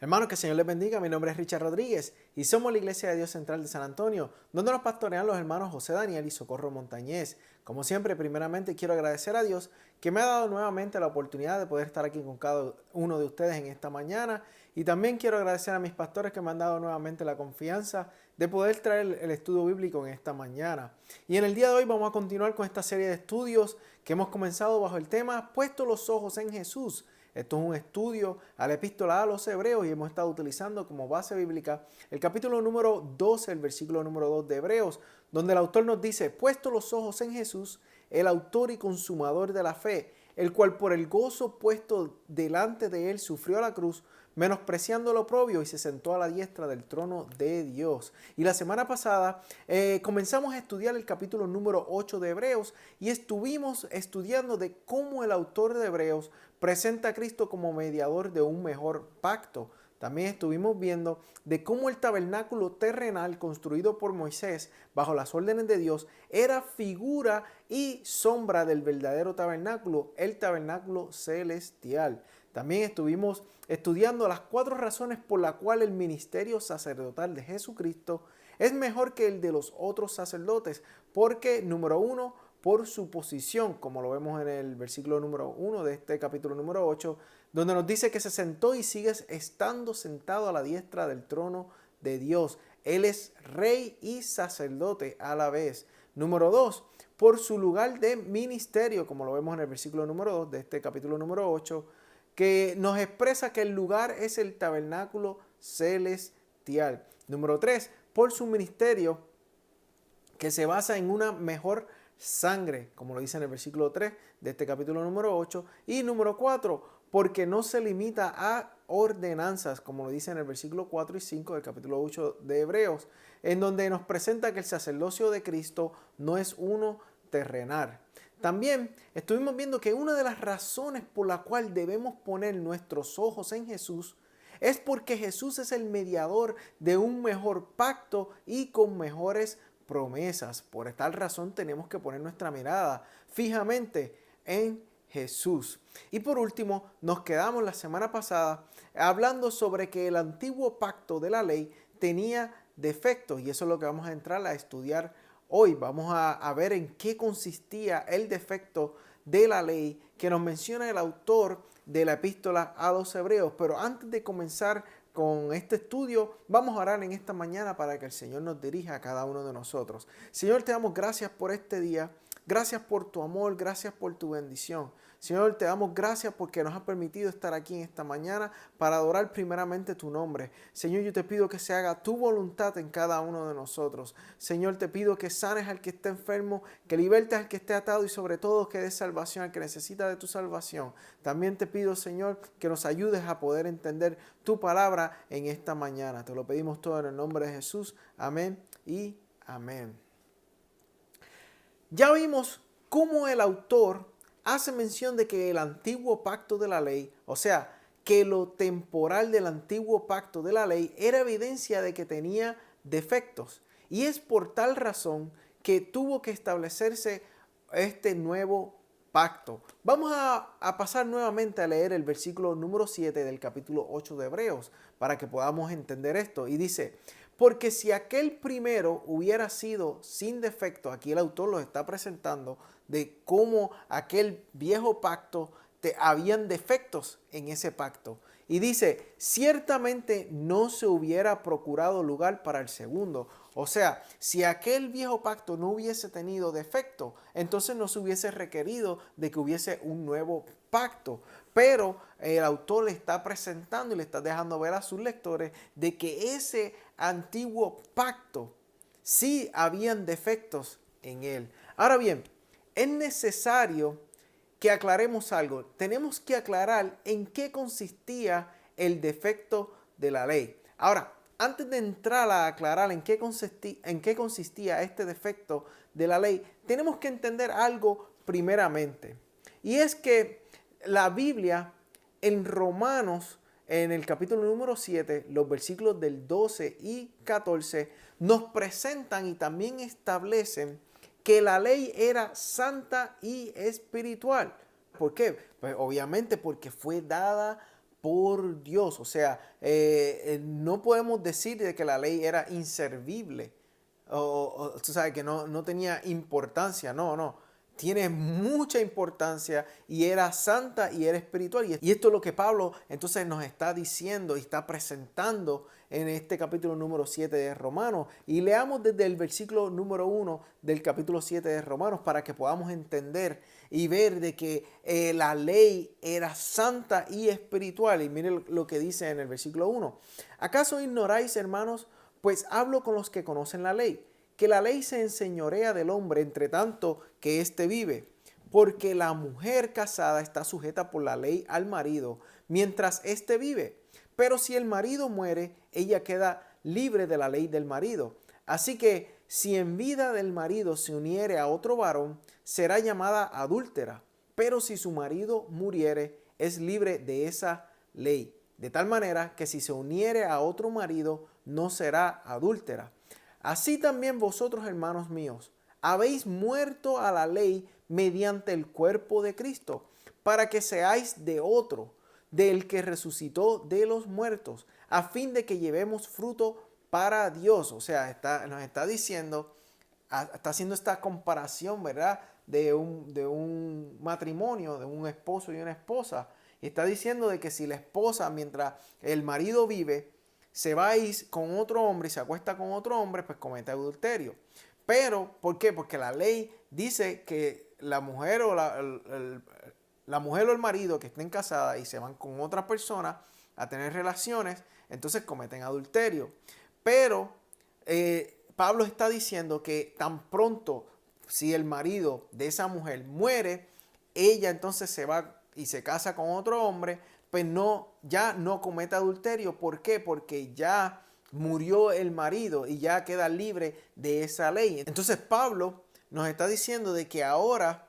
Hermanos, que el Señor les bendiga. Mi nombre es Richard Rodríguez y somos la Iglesia de Dios Central de San Antonio, donde nos pastorean los hermanos José Daniel y Socorro Montañez. Como siempre, primeramente quiero agradecer a Dios que me ha dado nuevamente la oportunidad de poder estar aquí con cada uno de ustedes en esta mañana. Y también quiero agradecer a mis pastores que me han dado nuevamente la confianza de poder traer el estudio bíblico en esta mañana. Y en el día de hoy vamos a continuar con esta serie de estudios que hemos comenzado bajo el tema Puesto los ojos en Jesús. Esto es un estudio a la epístola a los Hebreos y hemos estado utilizando como base bíblica el capítulo número 12, el versículo número 2 de Hebreos, donde el autor nos dice: puesto los ojos en Jesús, el autor y consumador de la fe, el cual por el gozo puesto delante de él sufrió la cruz, menospreciando lo oprobio, y se sentó a la diestra del trono de Dios. Y la semana pasada comenzamos a estudiar el capítulo número 8 de Hebreos y estuvimos estudiando de cómo el autor de Hebreos presenta a Cristo como mediador de un mejor pacto. También estuvimos viendo de cómo el tabernáculo terrenal construido por Moisés bajo las órdenes de Dios era figura y sombra del verdadero tabernáculo, el tabernáculo celestial. También estuvimos estudiando las 4 razones por las cuales el ministerio sacerdotal de Jesucristo es mejor que el de los otros sacerdotes, porque número 1, por su posición, como lo vemos en el versículo número 1 de este capítulo número 8, donde nos dice que se sentó y sigue estando sentado a la diestra del trono de Dios. Él es rey y sacerdote a la vez. Número 2, por su lugar de ministerio, como lo vemos en el versículo número 2 de este capítulo número 8, que nos expresa que el lugar es el tabernáculo celestial. Número 3, por su ministerio, que se basa en una mejor sangre, como lo dice en el versículo 3 de este capítulo número 8. Y número 4, porque no se limita a ordenanzas, como lo dice en el versículo 4 y 5 del capítulo 8 de Hebreos, en donde nos presenta que el sacerdocio de Cristo no es uno terrenal. También estuvimos viendo que una de las razones por la cual debemos poner nuestros ojos en Jesús es porque Jesús es el mediador de un mejor pacto y con mejores promesas. Por tal razón tenemos que poner nuestra mirada fijamente en Jesús. Y por último, nos quedamos la semana pasada hablando sobre que el antiguo pacto de la ley tenía defectos, y eso es lo que vamos a entrar a estudiar hoy. Vamos a ver en qué consistía el defecto de la ley que nos menciona el autor de la epístola a los Hebreos. Pero antes de comenzar con este estudio, vamos a orar en esta mañana para que el Señor nos dirija a cada uno de nosotros. Señor, te damos gracias por este día. Gracias por tu amor, gracias por tu bendición. Señor, te damos gracias porque nos has permitido estar aquí en esta mañana para adorar primeramente tu nombre. Señor, yo te pido que se haga tu voluntad en cada uno de nosotros. Señor, te pido que sanes al que esté enfermo, que libertes al que esté atado y sobre todo que des salvación al que necesita de tu salvación. También te pido, Señor, que nos ayudes a poder entender tu palabra en esta mañana. Te lo pedimos todo en el nombre de Jesús. Amén y amén. Ya vimos cómo el autor hace mención de que el antiguo pacto de la ley, o sea, que lo temporal del antiguo pacto de la ley era evidencia de que tenía defectos. Y es por tal razón que tuvo que establecerse este nuevo pacto. Vamos a pasar nuevamente a leer el versículo número 7 del capítulo 8 de Hebreos para que podamos entender esto. Y dice: porque si aquel primero hubiera sido sin defecto, aquí el autor lo está presentando de cómo aquel viejo pacto habían defectos en ese pacto. Y dice: ciertamente no se hubiera procurado lugar para el segundo. O sea, si aquel viejo pacto no hubiese tenido defecto, entonces no se hubiese requerido de que hubiese un nuevo pacto. Pero el autor le está presentando y le está dejando ver a sus lectores de que ese antiguo pacto sí habían defectos en él. Ahora bien, es necesario que aclaremos algo. Tenemos que aclarar en qué consistía el defecto de la ley. Ahora, antes de entrar a aclarar en qué consistía este defecto de la ley, tenemos que entender algo primeramente. Y es que la Biblia en Romanos, en el capítulo número 7, los versículos del 12 y 14, nos presentan y también establecen que la ley era santa y espiritual. ¿Por qué? Pues obviamente porque fue dada por Dios. O sea, no podemos decir de que la ley era inservible o tú sabes, que no tenía importancia. No, no. Tiene mucha importancia y era santa y era espiritual. Y esto es lo que Pablo entonces nos está diciendo y está presentando en este capítulo número 7 de Romanos. Y leamos desde el versículo número 1 del capítulo 7 de Romanos para que podamos entender y ver de que la ley era santa y espiritual. Y miren lo que dice en el versículo 1. ¿Acaso ignoráis, hermanos? Pues hablo con los que conocen la ley, que la ley se enseñorea del hombre entre tanto que éste vive, porque la mujer casada está sujeta por la ley al marido mientras éste vive. Pero si el marido muere, ella queda libre de la ley del marido. Así que si en vida del marido se uniere a otro varón, será llamada adúltera. Pero si su marido muriere, es libre de esa ley. De tal manera que si se uniere a otro marido, no será adúltera. Así también vosotros, hermanos míos, habéis muerto a la ley mediante el cuerpo de Cristo, para que seáis de otro, del que resucitó de los muertos, a fin de que llevemos fruto para Dios. O sea, nos está diciendo, está haciendo esta comparación, ¿verdad? De un matrimonio, de un esposo y una esposa. Y está diciendo de que si la esposa, mientras el marido vive, se va con otro hombre y se acuesta con otro hombre, pues comete adulterio. Pero, ¿por qué? Porque la ley dice que la mujer o la mujer o el marido que estén casadas y se van con otra persona a tener relaciones, entonces cometen adulterio. Pero Pablo está diciendo que tan pronto si el marido de esa mujer muere, ella entonces se va y se casa con otro hombre, pues ya no comete adulterio. ¿Por qué? Porque ya murió el marido y ya queda libre de esa ley. Entonces Pablo nos está diciendo de que ahora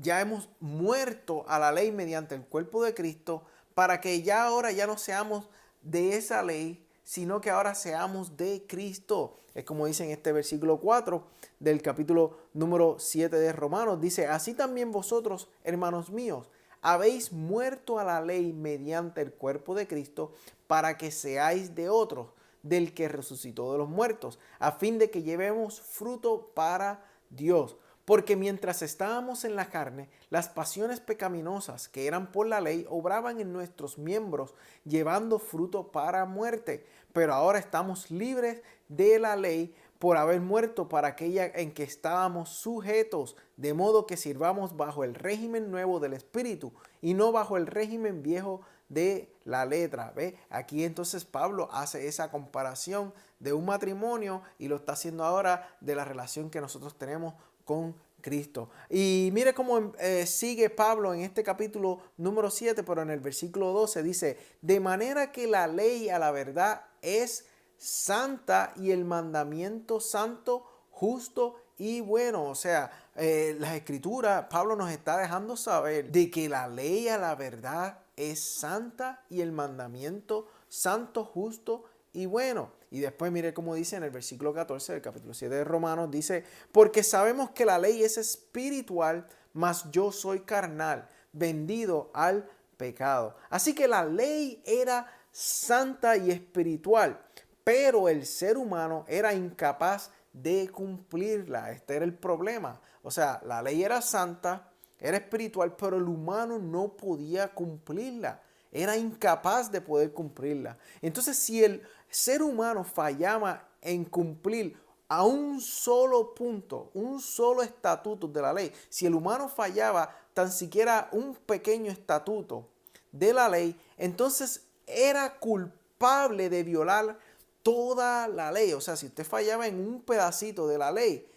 ya hemos muerto a la ley mediante el cuerpo de Cristo, para que ya ahora ya no seamos de esa ley, sino que ahora seamos de Cristo. Es como dice en este versículo 4 del capítulo número 7 de Romanos. Dice, así también vosotros, hermanos míos, habéis muerto a la ley mediante el cuerpo de Cristo, para que seáis de otros, del que resucitó de los muertos, a fin de que llevemos fruto para Dios. Porque mientras estábamos en la carne, las pasiones pecaminosas que eran por la ley obraban en nuestros miembros, llevando fruto para muerte. Pero ahora estamos libres de la ley por haber muerto para aquella en que estábamos sujetos, de modo que sirvamos bajo el régimen nuevo del Espíritu y no bajo el régimen viejo de la letra. ¿Ve? Aquí entonces Pablo hace esa comparación de un matrimonio y lo está haciendo ahora de la relación que nosotros tenemos con Cristo. Y mire cómo sigue Pablo en este capítulo número 7, pero en el versículo 12 dice, de manera que la ley a la verdad es santa y el mandamiento santo, justo y bueno. O sea, las escrituras, Pablo nos está dejando saber de que la ley a la verdad es santa y el mandamiento santo, justo y bueno. Y después mire cómo dice en el versículo 14 del capítulo 7 de Romanos, dice, porque sabemos que la ley es espiritual, mas yo soy carnal, vendido al pecado. Así que la ley era santa y espiritual, pero el ser humano era incapaz de cumplirla. Este era el problema. O sea, la ley era santa, era espiritual, pero el humano no podía cumplirla. Era incapaz de poder cumplirla. Entonces, si el ser humano fallaba en cumplir a un solo punto, un solo estatuto de la ley, si el humano fallaba tan siquiera un pequeño estatuto de la ley, entonces era culpable de violar toda la ley. O sea, si usted fallaba en un pedacito de la ley,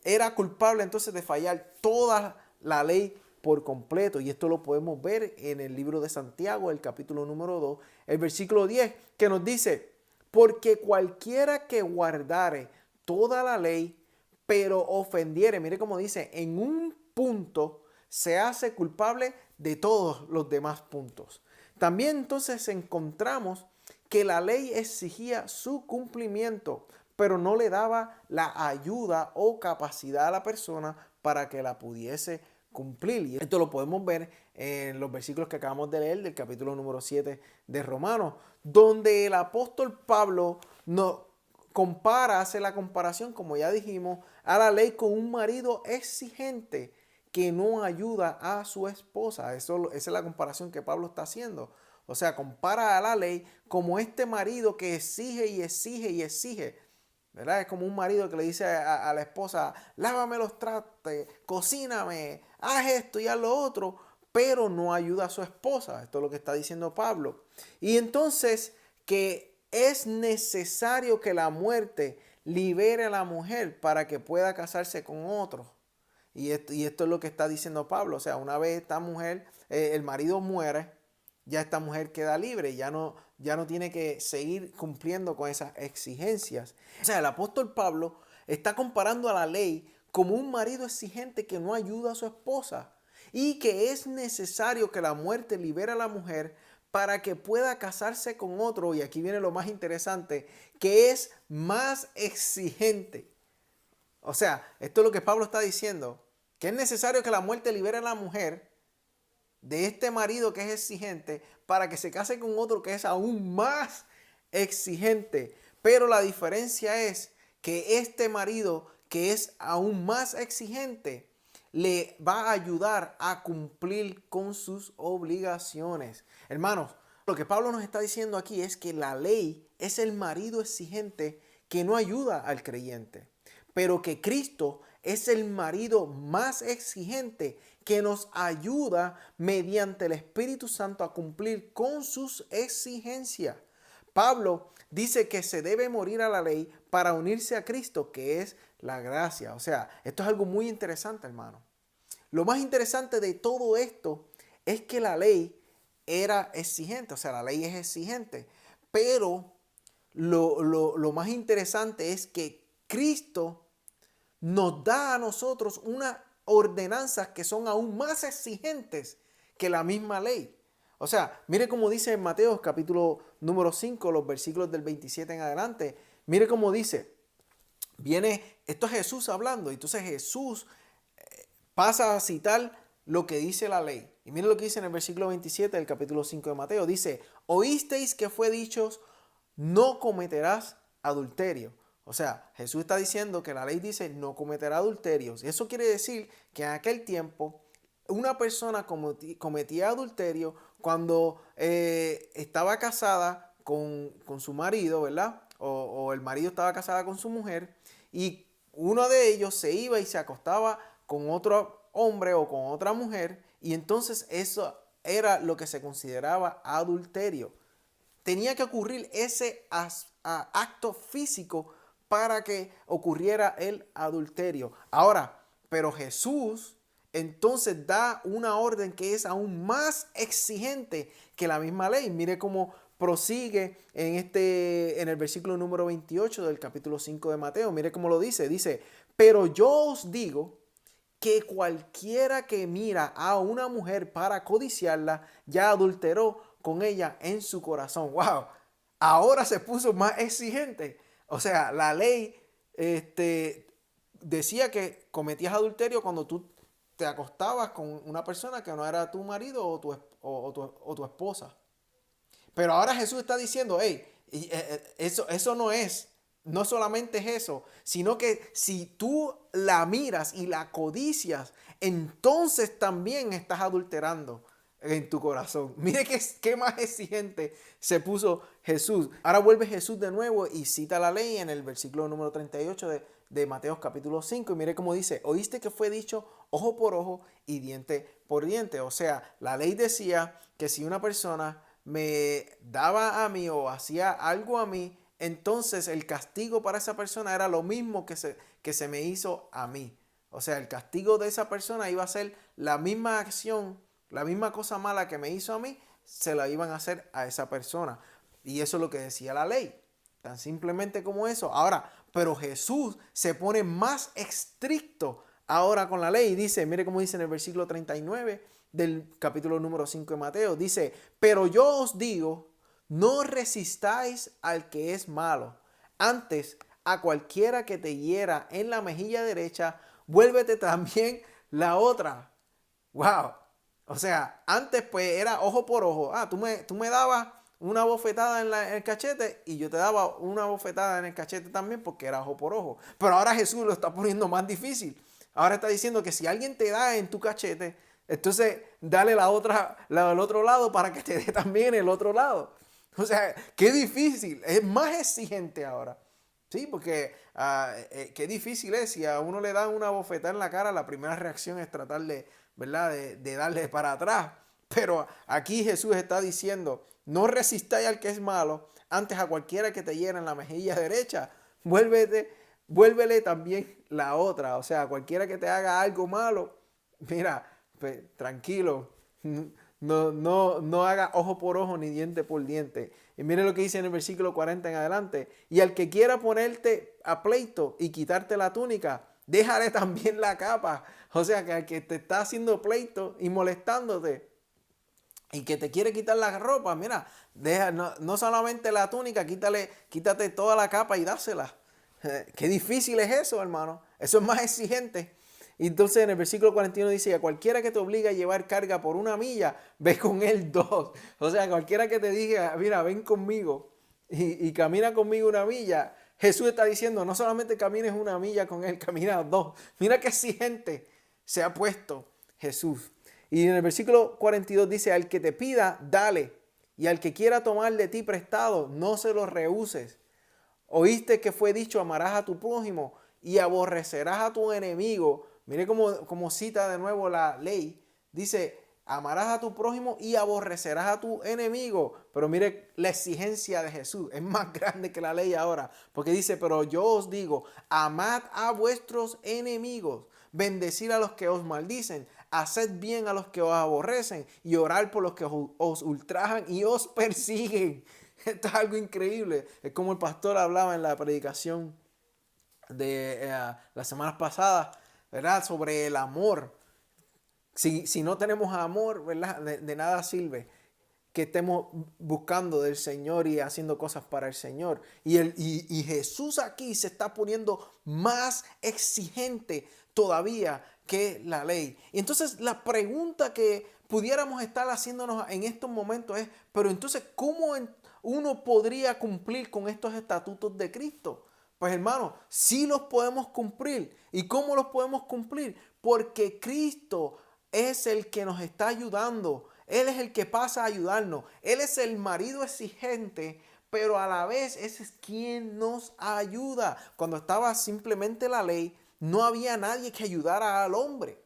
era culpable entonces de fallar toda la ley por completo. Y esto lo podemos ver en el libro de Santiago, el capítulo número 2, el versículo 10, que nos dice, porque cualquiera que guardare toda la ley, pero ofendiere, mire cómo dice, en un punto, se hace culpable de todos los demás puntos. También entonces encontramos que la ley exigía su cumplimiento, pero no le daba la ayuda o capacidad a la persona para que la pudiese cumplir. Y esto lo podemos ver en los versículos que acabamos de leer del capítulo número 7 de Romanos, donde el apóstol Pablo nos hace la comparación, como ya dijimos, a la ley con un marido exigente que no ayuda a su esposa. Esa es la comparación que Pablo está haciendo. O sea, compara a la ley como este marido que exige y exige y exige, ¿verdad? Es como un marido que le dice a la esposa: lávame los trastes, cocíname, haz esto y haz lo otro, pero no ayuda a su esposa. Esto es lo que está diciendo Pablo. Y entonces que es necesario que la muerte libere a la mujer para que pueda casarse con otro. Y esto es lo que está diciendo Pablo. O sea, una vez esta mujer, el marido muere, ya esta mujer queda libre, ya no tiene que seguir cumpliendo con esas exigencias. O sea, el apóstol Pablo está comparando a la ley como un marido exigente que no ayuda a su esposa y que es necesario que la muerte libere a la mujer para que pueda casarse con otro. Y aquí viene lo más interesante, que es más exigente. O sea, esto es lo que Pablo está diciendo, que es necesario que la muerte libere a la mujer de este marido que es exigente para que se case con otro que es aún más exigente. Pero la diferencia es que este marido que es aún más exigente le va a ayudar a cumplir con sus obligaciones. Hermanos, lo que Pablo nos está diciendo aquí es que la ley es el marido exigente que no ayuda al creyente, pero que Cristo es el marido más exigente que nos ayuda mediante el Espíritu Santo a cumplir con sus exigencias. Pablo dice que se debe morir a la ley para unirse a Cristo, que es la gracia. O sea, esto es algo muy interesante, hermano. Lo más interesante de todo esto es que la ley era exigente, o sea, la ley es exigente, pero lo más interesante es que Cristo nos da a nosotros unas ordenanzas que son aún más exigentes que la misma ley. O sea, mire cómo dice en Mateo capítulo número 5, los versículos del 27 en adelante. Mire cómo dice, esto es Jesús hablando, entonces Jesús pasa a citar lo que dice la ley. Y mire lo que dice en el versículo 27 del capítulo 5 de Mateo. Dice: oísteis que fue dicho, no cometerás adulterio. O sea, Jesús está diciendo que la ley dice no cometerá adulterios. Eso quiere decir que en aquel tiempo una persona cometía adulterio cuando estaba casada con su marido, ¿verdad? O el marido estaba casado con su mujer y uno de ellos se iba y se acostaba con otro hombre o con otra mujer, y entonces eso era lo que se consideraba adulterio. Tenía que ocurrir ese acto físico para que ocurriera el adulterio. Ahora, pero Jesús entonces da una orden que es aún más exigente que la misma ley. Mire cómo prosigue en el versículo número 28 del capítulo 5 de Mateo. Mire cómo lo dice. Dice: pero yo os digo que cualquiera que mira a una mujer para codiciarla, ya adulteró con ella en su corazón. ¡Wow! Ahora se puso más exigente. O sea, la ley decía que cometías adulterio cuando tú te acostabas con una persona que no era tu marido o tu esposa. Pero ahora Jesús está diciendo: hey, eso no solamente es eso, sino que si tú la miras y la codicias, entonces también estás adulterando en tu corazón. Mire qué más exigente se puso Jesús. Ahora vuelve Jesús de nuevo y cita la ley en el versículo número 38 de Mateo capítulo 5. Y mire cómo dice: oíste que fue dicho ojo por ojo y diente por diente. O sea, la ley decía que si una persona me daba a mí o hacía algo a mí, entonces el castigo para esa persona era lo mismo que se me hizo a mí. O sea, el castigo de esa persona iba a ser la misma acción, la misma cosa mala que me hizo a mí, se la iban a hacer a esa persona. Y eso es lo que decía la ley. Tan simplemente como eso. Ahora, pero Jesús se pone más estricto ahora con la ley. Dice, mire cómo dice en el versículo 39 del capítulo número 5 de Mateo. Dice: pero yo os digo, no resistáis al que es malo. Antes, a cualquiera que te hiera en la mejilla derecha, vuélvete también la otra. Wow. O sea, antes pues era ojo por ojo. Tú me dabas una bofetada en el cachete y yo te daba una bofetada en el cachete también porque era ojo por ojo. Pero ahora Jesús lo está poniendo más difícil. Ahora está diciendo que si alguien te da en tu cachete, entonces dale la del otro lado para que te dé también el otro lado. O sea, qué difícil. Es más exigente ahora. Sí, porque qué difícil es. Si a uno le dan una bofetada en la cara, la primera reacción es tratar de, ¿verdad? De darle para atrás. Pero aquí Jesús está diciendo, no resistáis al que es malo, antes a cualquiera que te hiera en la mejilla derecha, vuélvele también la otra. O sea, cualquiera que te haga algo malo, mira, pues, tranquilo, no haga ojo por ojo ni diente por diente. Y mire lo que dice en el versículo 40 en adelante. Y al que quiera ponerte a pleito y quitarte la túnica, déjale también la capa. O sea, que al que te está haciendo pleito y molestándote y que te quiere quitar la ropa, mira, no solamente la túnica, quítate toda la capa y dásela. Qué difícil es eso, hermano. Eso es más exigente. Y entonces en el versículo 41 dice, a cualquiera que te obligue a llevar carga por 1 milla, ve con él 2. O sea, cualquiera que te diga, mira, ven conmigo y camina conmigo 1 milla, Jesús está diciendo, no solamente camines 1 milla con él, camina 2. Mira qué exigente se ha puesto Jesús. Y en el versículo 42 dice, al que te pida, dale. Y al que quiera tomar de ti prestado, no se lo rehuses. Oíste que fue dicho, amarás a tu prójimo y aborrecerás a tu enemigo. Mire cómo cita de nuevo la ley. Dice, amarás a tu prójimo y aborrecerás a tu enemigo. Pero mire la exigencia de Jesús. Es más grande que la ley ahora. Porque dice, pero yo os digo, amad a vuestros enemigos. Bendecid a los que os maldicen. Haced bien a los que os aborrecen. Y orad por los que os ultrajan y os persiguen. Esto es algo increíble. Es como el pastor hablaba en la predicación de las semanas pasadas, ¿verdad? Sobre el amor. Si no tenemos amor, ¿verdad? De nada sirve que estemos buscando del Señor y haciendo cosas para el Señor. Y Jesús aquí se está poniendo más exigente todavía que la ley. Y entonces la pregunta que pudiéramos estar haciéndonos en estos momentos es, pero entonces, ¿cómo uno podría cumplir con estos estatutos de Cristo? Pues hermano, sí los podemos cumplir. ¿Y cómo los podemos cumplir? Porque Cristo es el que nos está ayudando. Él es el que pasa a ayudarnos. Él es el marido exigente, pero a la vez ese es quien nos ayuda. Cuando estaba simplemente la ley, no había nadie que ayudara al hombre.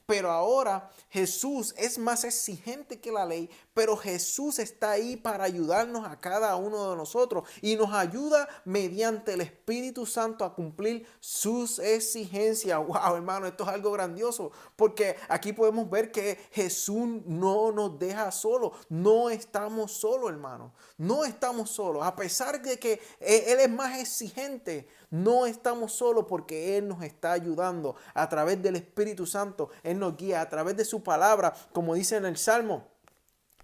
Pero ahora Jesús es más exigente que la ley, pero Jesús está ahí para ayudarnos a cada uno de nosotros y nos ayuda mediante el Espíritu Santo a cumplir sus exigencias. Wow, hermano, esto es algo grandioso, porque aquí podemos ver que Jesús no nos deja solos. No estamos solos, hermano. No estamos solos. A pesar de que Él es más exigente, no estamos solos porque Él nos está ayudando a través del Espíritu Santo. Él nos guía a través de su palabra, como dice en el Salmo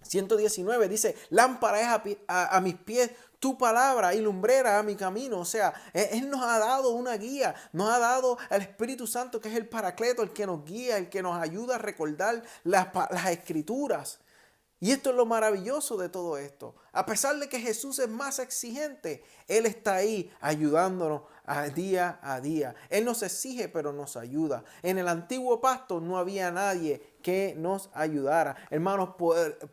119, dice, lámpara es a mis pies tu palabra y lumbrera a mi camino. O sea, Él nos ha dado una guía, nos ha dado al Espíritu Santo, que es el Paracleto, el que nos guía, el que nos ayuda a recordar las Escrituras. Y esto es lo maravilloso de todo esto. A pesar de que Jesús es más exigente, Él está ahí ayudándonos día a día. Él nos exige, pero nos ayuda. En el antiguo pacto no había nadie que nos ayudara. Hermanos,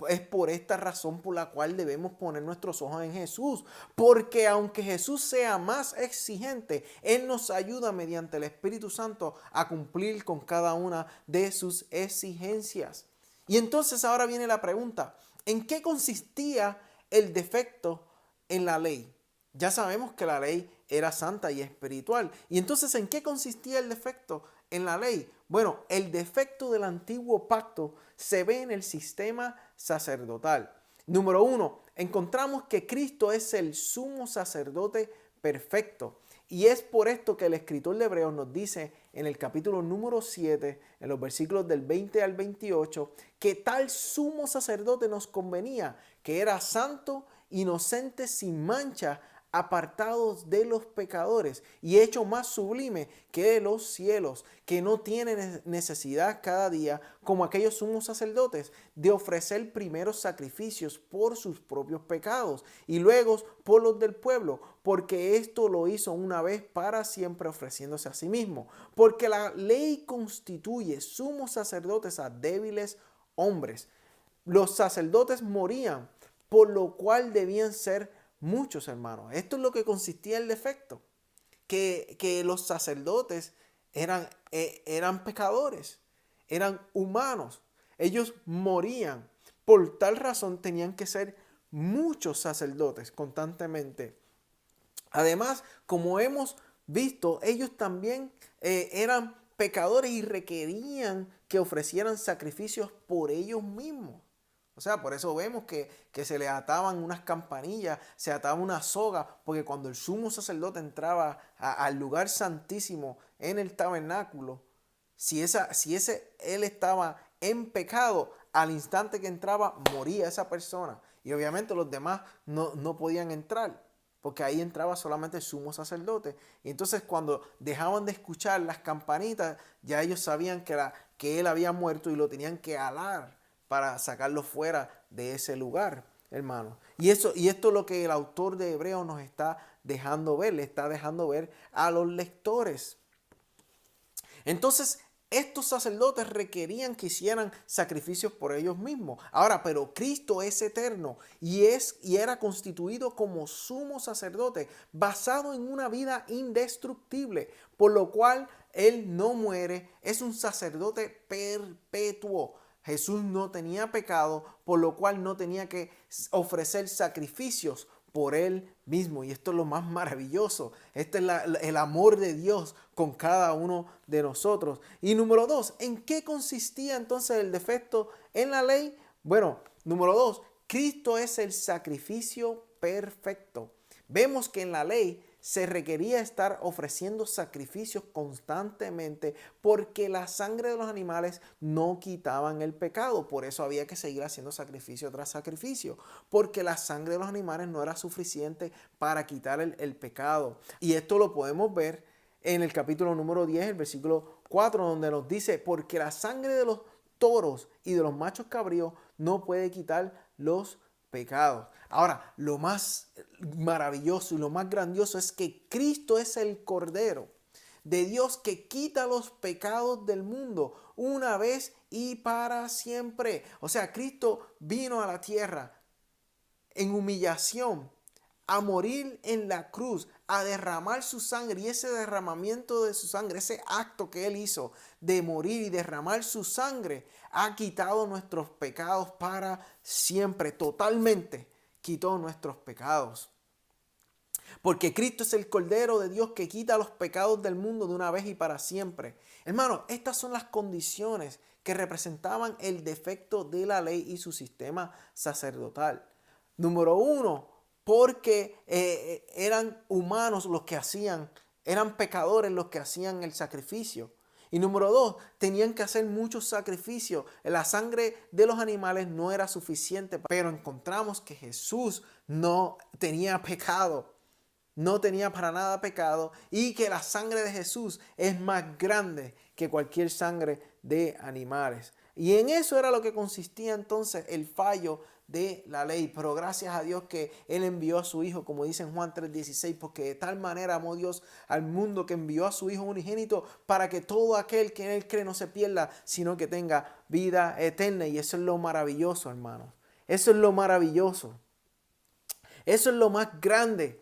es por esta razón por la cual debemos poner nuestros ojos en Jesús. Porque aunque Jesús sea más exigente, Él nos ayuda mediante el Espíritu Santo a cumplir con cada una de sus exigencias. Y entonces ahora viene la pregunta, ¿en qué consistía el defecto en la ley? Ya sabemos que la ley era santa y espiritual. Y entonces, ¿en qué consistía el defecto en la ley? Bueno, el defecto del antiguo pacto se ve en el sistema sacerdotal. Número 1, encontramos que Cristo es el sumo sacerdote perfecto. Y es por esto que el escritor de Hebreos nos dice en el capítulo número 7, en los versículos del 20 al 28, que tal sumo sacerdote nos convenía, que era santo, inocente, sin mancha, apartados de los pecadores y hecho más sublime que los cielos, que no tienen necesidad cada día, como aquellos sumos sacerdotes, de ofrecer primeros sacrificios por sus propios pecados y luego por los del pueblo, porque esto lo hizo una vez para siempre ofreciéndose a sí mismo. Porque la ley constituye sumos sacerdotes a débiles hombres. Los sacerdotes morían, por lo cual debían ser muchos, hermanos. Esto es lo que consistía el defecto, que los sacerdotes eran pecadores, eran humanos. Ellos morían. Por tal razón tenían que ser muchos sacerdotes constantemente. Además, como hemos visto, ellos también eran pecadores y requerían que ofrecieran sacrificios por ellos mismos. O sea, por eso vemos que se le ataban unas campanillas, se ataba una soga, porque cuando el sumo sacerdote entraba al lugar santísimo en el tabernáculo, si él estaba en pecado, al instante que entraba moría esa persona. Y obviamente los demás no podían entrar, porque ahí entraba solamente el sumo sacerdote. Y entonces cuando dejaban de escuchar las campanitas, ya ellos sabían que él había muerto y lo tenían que alar para sacarlo fuera de ese lugar, hermano. Y esto es lo que el autor de Hebreos nos está dejando ver, le está dejando ver a los lectores. Entonces, estos sacerdotes requerían que hicieran sacrificios por ellos mismos. Ahora, pero Cristo es eterno y era constituido como sumo sacerdote, basado en una vida indestructible, por lo cual Él no muere, es un sacerdote perpetuo. Jesús no tenía pecado, por lo cual no tenía que ofrecer sacrificios por Él mismo. Y esto es lo más maravilloso. Este es el amor de Dios con cada uno de nosotros. Y número 2, ¿en qué consistía entonces el defecto en la ley? Bueno, número 2, Cristo es el sacrificio perfecto. Vemos que en la ley se requería estar ofreciendo sacrificios constantemente porque la sangre de los animales no quitaban el pecado. Por eso había que seguir haciendo sacrificio tras sacrificio, porque la sangre de los animales no era suficiente para quitar el pecado. Y esto lo podemos ver en el capítulo número 10, el versículo 4, donde nos dice, porque la sangre de los toros y de los machos cabríos no puede quitar los pecados. Ahora, lo más maravilloso y lo más grandioso es que Cristo es el Cordero de Dios que quita los pecados del mundo una vez y para siempre. O sea, Cristo vino a la tierra en humillación, a morir en la cruz, a derramar su sangre, y ese derramamiento de su sangre, ese acto que Él hizo de morir y derramar su sangre, ha quitado nuestros pecados para siempre, totalmente quitó nuestros pecados. Porque Cristo es el Cordero de Dios que quita los pecados del mundo de una vez y para siempre. Hermano, estas son las condiciones que representaban el defecto de la ley y su sistema sacerdotal. Número 1, porque eran humanos los que hacían, eran pecadores los que hacían el sacrificio. Y número 2, tenían que hacer muchos sacrificios. La sangre de los animales no era suficiente, pero encontramos que Jesús no tenía pecado. No tenía para nada pecado y que la sangre de Jesús es más grande que cualquier sangre de animales. Y en eso era lo que consistía entonces el fallo de la ley. Pero gracias a Dios que Él envió a su Hijo, como dice en Juan 3:16, porque de tal manera amó Dios al mundo que envió a su Hijo unigénito para que todo aquel que en Él cree no se pierda, sino que tenga vida eterna. Y eso es lo maravilloso, hermanos. Eso es lo maravilloso. Eso es lo más grande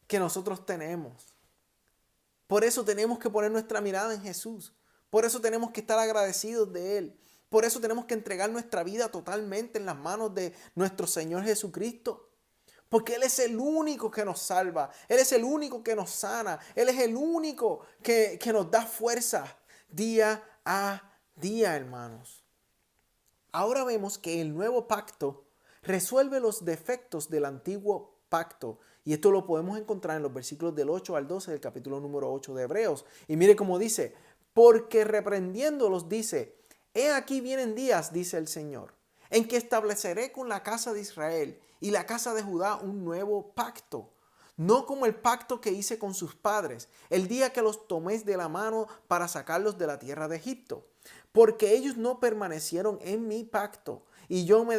que nosotros tenemos. Por eso tenemos que poner nuestra mirada en Jesús. Por eso tenemos que estar agradecidos de Él. Por eso tenemos que entregar nuestra vida totalmente en las manos de nuestro Señor Jesucristo. Porque Él es el único que nos salva. Él es el único que nos sana. Él es el único que nos da fuerza día a día, hermanos. Ahora vemos que el nuevo pacto resuelve los defectos del antiguo pacto. Y esto lo podemos encontrar en los versículos del 8 al 12 del capítulo número 8 de Hebreos. Y mire cómo dice, porque reprendiéndolos dice, he aquí vienen días, dice el Señor, en que estableceré con la casa de Israel y la casa de Judá un nuevo pacto, no como el pacto que hice con sus padres, el día que los tomé de la mano para sacarlos de la tierra de Egipto, porque ellos no permanecieron en mi pacto y yo me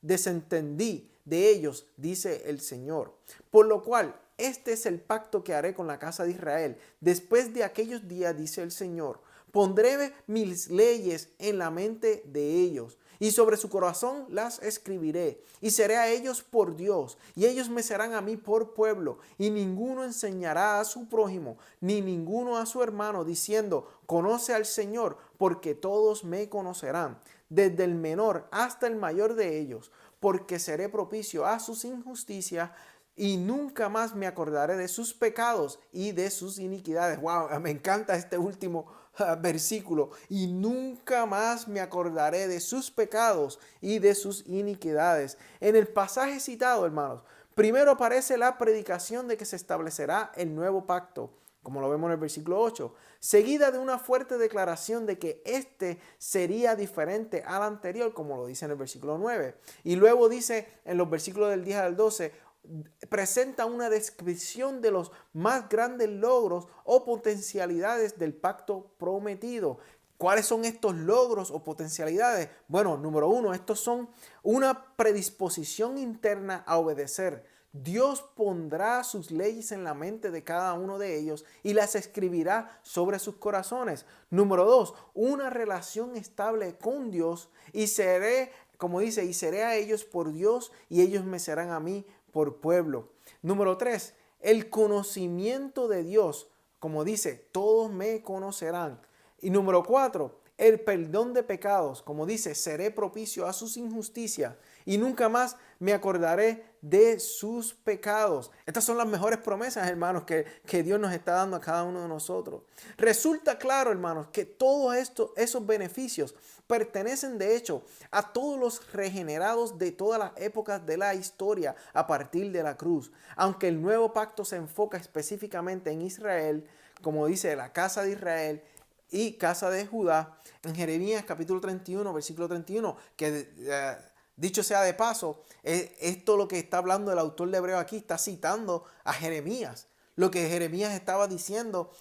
desentendí de ellos, dice el Señor. Por lo cual, este es el pacto que haré con la casa de Israel. Después de aquellos días, dice el Señor, pondré mis leyes en la mente de ellos y sobre su corazón las escribiré y seré a ellos por Dios y ellos me serán a mí por pueblo y ninguno enseñará a su prójimo ni ninguno a su hermano diciendo conoce al Señor porque todos me conocerán desde el menor hasta el mayor de ellos porque seré propicio a sus injusticias y nunca más me acordaré de sus pecados y de sus iniquidades. Wow, me encanta este último versículo. Y nunca más me acordaré de sus pecados y de sus iniquidades. En el pasaje citado, hermanos, primero aparece la predicación de que se establecerá el nuevo pacto, como lo vemos en el versículo 8, seguida de una fuerte declaración de que este sería diferente al anterior, como lo dice en el versículo 9. Y luego dice en los versículos del 10 al 12, presenta una descripción de los más grandes logros o potencialidades del pacto prometido. ¿Cuáles son estos logros o potencialidades? Bueno, número uno, estos son una predisposición interna a obedecer. Dios pondrá sus leyes en la mente de cada uno de ellos y las escribirá sobre sus corazones. Número dos, una relación estable con Dios y seré, como dice, y seré a ellos por Dios y ellos me serán a mí por pueblo. Número 3, el conocimiento de Dios. Como dice, todos me conocerán. Y número 4, el perdón de pecados. Como dice, seré propicio a sus injusticias y nunca más me acordaré de sus pecados. Estas son las mejores promesas, hermanos, que Dios nos está dando a cada uno de nosotros. Resulta claro, hermanos, que todos esos beneficios pertenecen de hecho a todos los regenerados de todas las épocas de la historia a partir de la cruz. Aunque el nuevo pacto se enfoca específicamente en Israel, como dice la casa de Israel y casa de Judá, en Jeremías capítulo 31, versículo 31, que dicho sea de paso, esto lo que está hablando el autor de Hebreo aquí, está citando a Jeremías, lo que Jeremías estaba diciendo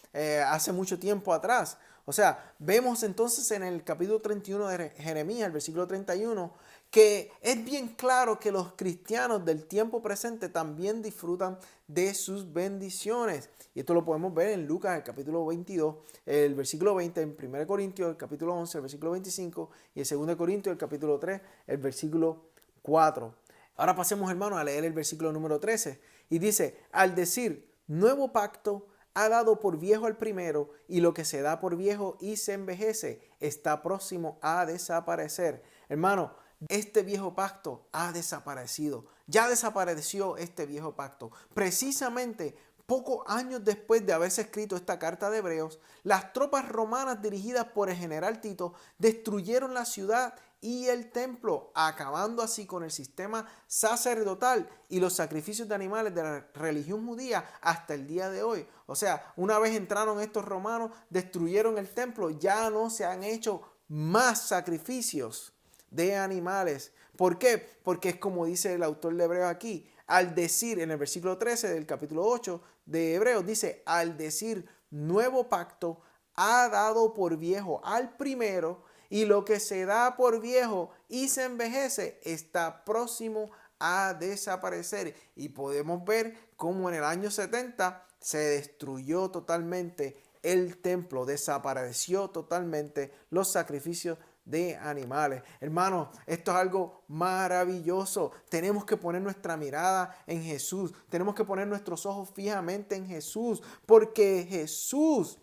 hace mucho tiempo atrás. O sea, vemos entonces en el capítulo 31 de Jeremías, el versículo 31, que es bien claro que los cristianos del tiempo presente también disfrutan de sus bendiciones. Y esto lo podemos ver en Lucas, el capítulo 22, el versículo 20, en 1 Corintios, el capítulo 11, el versículo 25, y en 2 Corintios, el capítulo 3, el versículo 4. Ahora pasemos, hermanos, a leer el versículo número 13. Y dice, al decir, nuevo pacto ha dado por viejo el primero, y lo que se da por viejo y se envejece está próximo a desaparecer. Hermano, este viejo pacto ha desaparecido. Ya desapareció este viejo pacto. Precisamente pocos años después de haberse escrito esta carta de Hebreos, las tropas romanas dirigidas por el general Tito destruyeron la ciudad y el templo, acabando así con el sistema sacerdotal y los sacrificios de animales de la religión judía hasta el día de hoy. O sea, una vez entraron estos romanos, destruyeron el templo, ya no se han hecho más sacrificios de animales. ¿Por qué? Porque es como dice el autor de Hebreos aquí, al decir en el versículo 13 del capítulo 8 de Hebreos, dice, al decir nuevo pacto ha dado por viejo al primero y lo que se da por viejo y se envejece está próximo a desaparecer. Y podemos ver cómo en el año 70 se destruyó totalmente el templo, desapareció totalmente los sacrificios de animales. Hermanos, esto es algo maravilloso. Tenemos que poner nuestra mirada en Jesús. Tenemos que poner nuestros ojos fijamente en Jesús, porque Jesús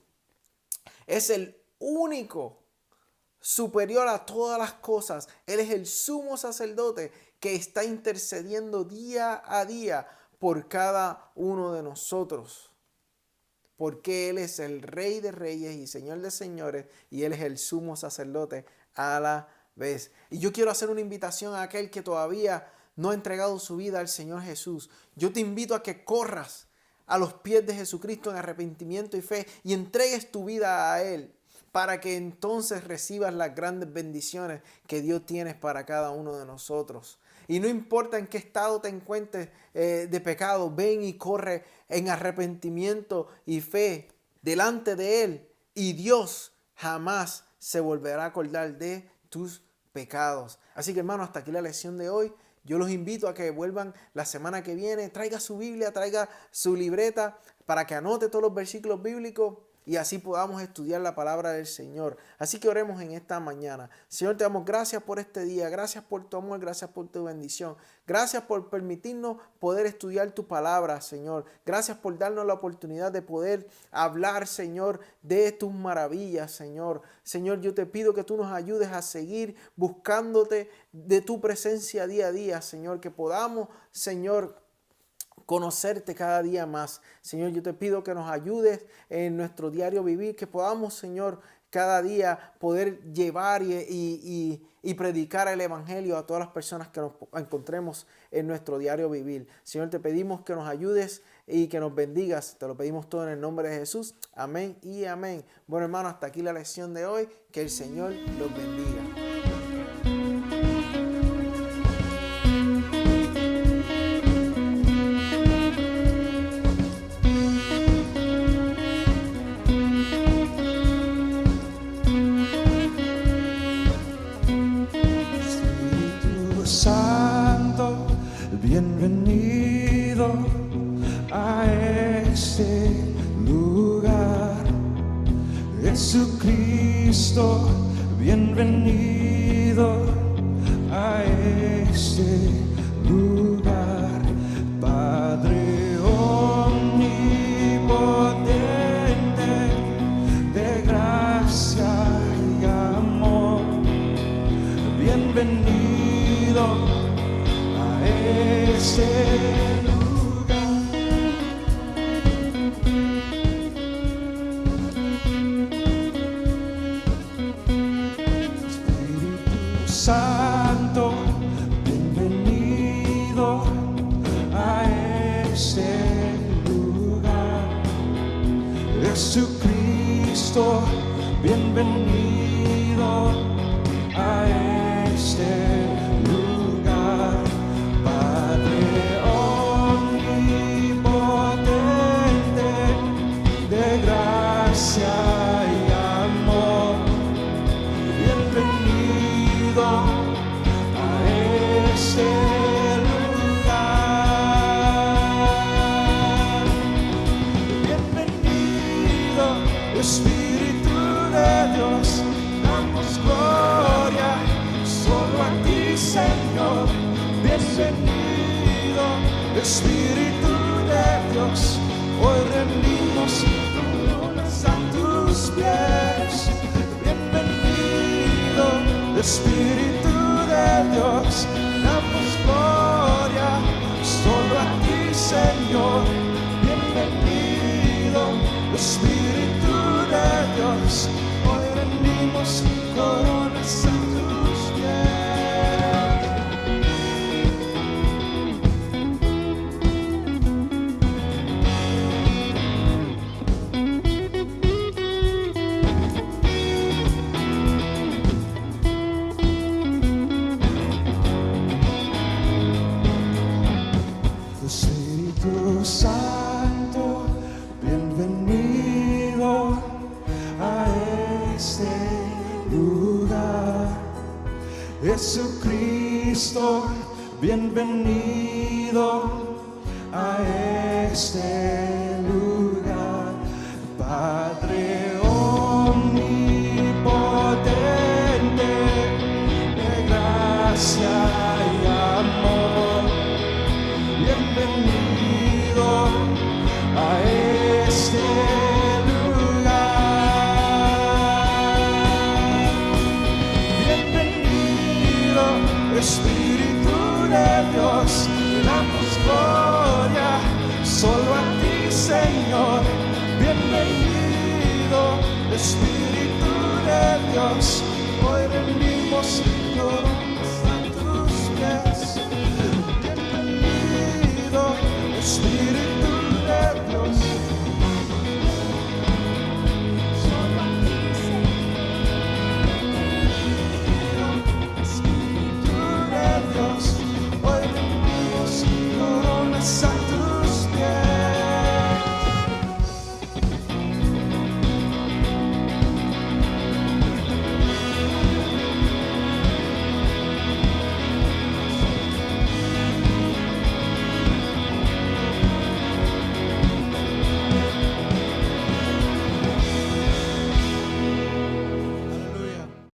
es el único superior a todas las cosas. Él es el sumo sacerdote que está intercediendo día a día por cada uno de nosotros. Porque Él es el Rey de Reyes y Señor de Señores y Él es el sumo sacerdote a la vez. Y yo quiero hacer una invitación a aquel que todavía no ha entregado su vida al Señor Jesús. Yo te invito a que corras a los pies de Jesucristo en arrepentimiento y fe y entregues tu vida a Él, para que entonces recibas las grandes bendiciones que Dios tiene para cada uno de nosotros. Y no importa en qué estado te encuentres de pecado, ven y corre en arrepentimiento y fe delante de Él. Y Dios jamás se volverá a acordar de tus pecados. Así que, hermano, hasta aquí la lección de hoy. Yo los invito a que vuelvan la semana que viene. Traiga su Biblia, traiga su libreta para que anote todos los versículos bíblicos y así podamos estudiar la palabra del Señor. Así que oremos en esta mañana. Señor, te damos gracias por este día. Gracias por tu amor, gracias por tu bendición. Gracias por permitirnos poder estudiar tu palabra, Señor. Gracias por darnos la oportunidad de poder hablar, Señor, de tus maravillas, Señor. Señor, yo te pido que tú nos ayudes a seguir buscándote de tu presencia día a día, Señor. Que podamos, Señor, conocerte cada día más. Señor, yo te pido que nos ayudes en nuestro diario vivir, que podamos, Señor, cada día poder llevar y predicar el evangelio a todas las personas que nos encontremos en nuestro diario vivir. Señor, te pedimos que nos ayudes y que nos bendigas. Te lo pedimos todo en el nombre de Jesús. Amén y amén. Bueno, hermano, hasta aquí la lección de hoy. Que el Señor los bendiga. Santo, bienvenido a este lugar. Jesucristo, bienvenido a este lugar. Padre omnipotente, de gracia y amor, bienvenido a este lugar. Espíritu Santo, bienvenido a este lugar. Jesucristo, bienvenido a este lugar. Padre omnipotente, de gracia y amor, bienvenido a este lugar. Bienvenido, Espíritu de Dios, damos gloria solo a ti, Señor. Bienvenido, Espíritu de Dios, hoy rendimos coronas a tus pies. Bienvenido, Espíritu de Dios, damos gloria solo a ti, Señor. Bienvenido, Espíritu de Dios, hoy rendimos coronas a tus pies. Espíritu Santo, bienvenido a este lugar. Jesucristo, bienvenido a este lugar. Padre omnipotente, de gracia y amor, bienvenido a este lugar. Bienvenido, Espíritu de Dios, damos gloria solo a ti, Señor. Bienvenido, Espíritu de Dios, hoy rendimos